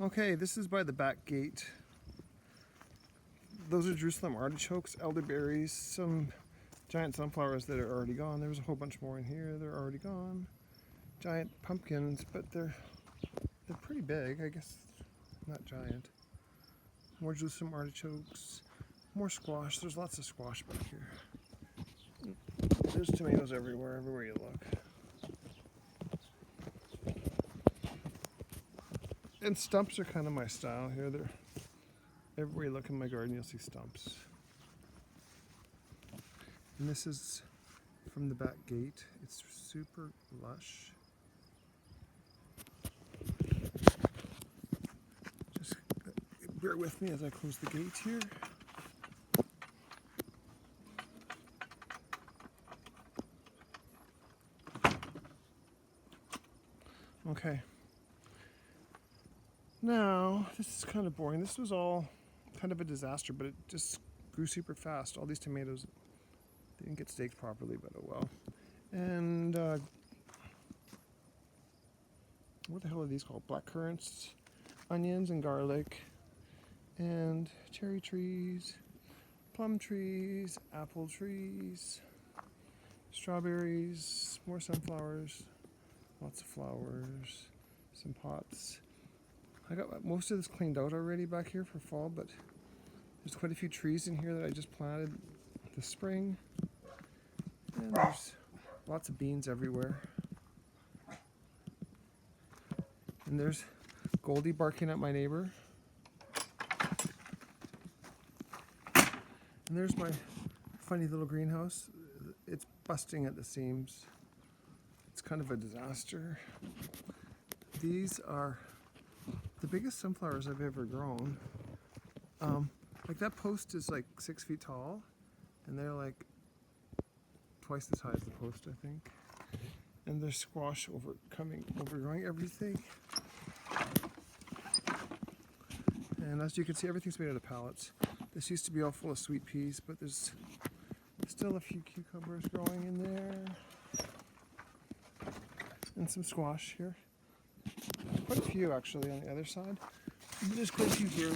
Okay, this is by the back gate. Those are Jerusalem artichokes, elderberries, some giant sunflowers that are already gone. There's a whole bunch more in here. They're already gone. Giant pumpkins, but they're pretty big. I guess not giant. More Jerusalem artichokes. More squash. There's lots of squash back here. There's tomatoes everywhere you look. And stumps are kind of my style here. They're everywhere you look in my garden, you'll see stumps. And this is from the back gate. It's super lush. Just bear with me as I close the gate here. Okay. Now, this is kind of boring. This was all kind of a disaster, but it just grew super fast. All these tomatoes, they didn't get staked properly, but oh well. And what the hell are these called? Black currants, onions and garlic, and cherry trees, plum trees, apple trees, strawberries, more sunflowers, lots of flowers, some pots. I got most of this cleaned out already back here for fall, but there's quite a few trees in here that I just planted this spring. And there's lots of beans everywhere. And there's Goldie barking at my neighbor. And there's my funny little greenhouse. It's busting at the seams. It's kind of a disaster. These are the biggest sunflowers I've ever grown. Like that post is like 6 feet tall, and they're like twice as high as the post, I think. And there's squash overgrowing everything. And as you can see, everything's made out of pallets. This used to be all full of sweet peas, but there's still a few cucumbers growing in there. And some squash here. Quite a few actually on the other side. But there's quite a few here.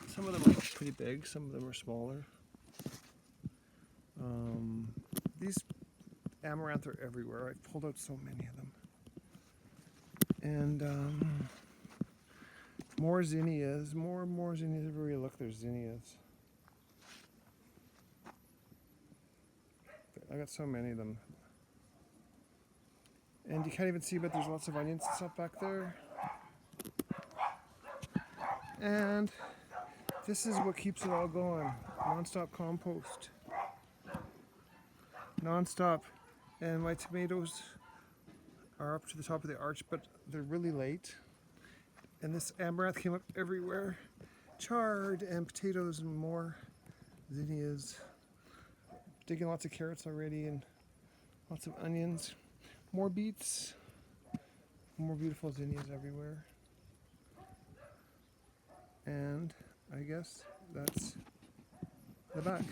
Some of them are pretty big, some of them are smaller. These amaranth are everywhere. I pulled out so many of them. And more zinnias, more zinnias. Everywhere you look, there's zinnias. I got so many of them. And you can't even see, but there's lots of onions and stuff back there. And this is what keeps it all going. Non-stop compost. Non-stop. And my tomatoes are up to the top of the arch, but they're really late. And this amaranth came up everywhere. Chard and potatoes and more zinnias. Digging lots of carrots already and lots of onions. More beets. More beautiful zinnias everywhere. And I guess that's the back.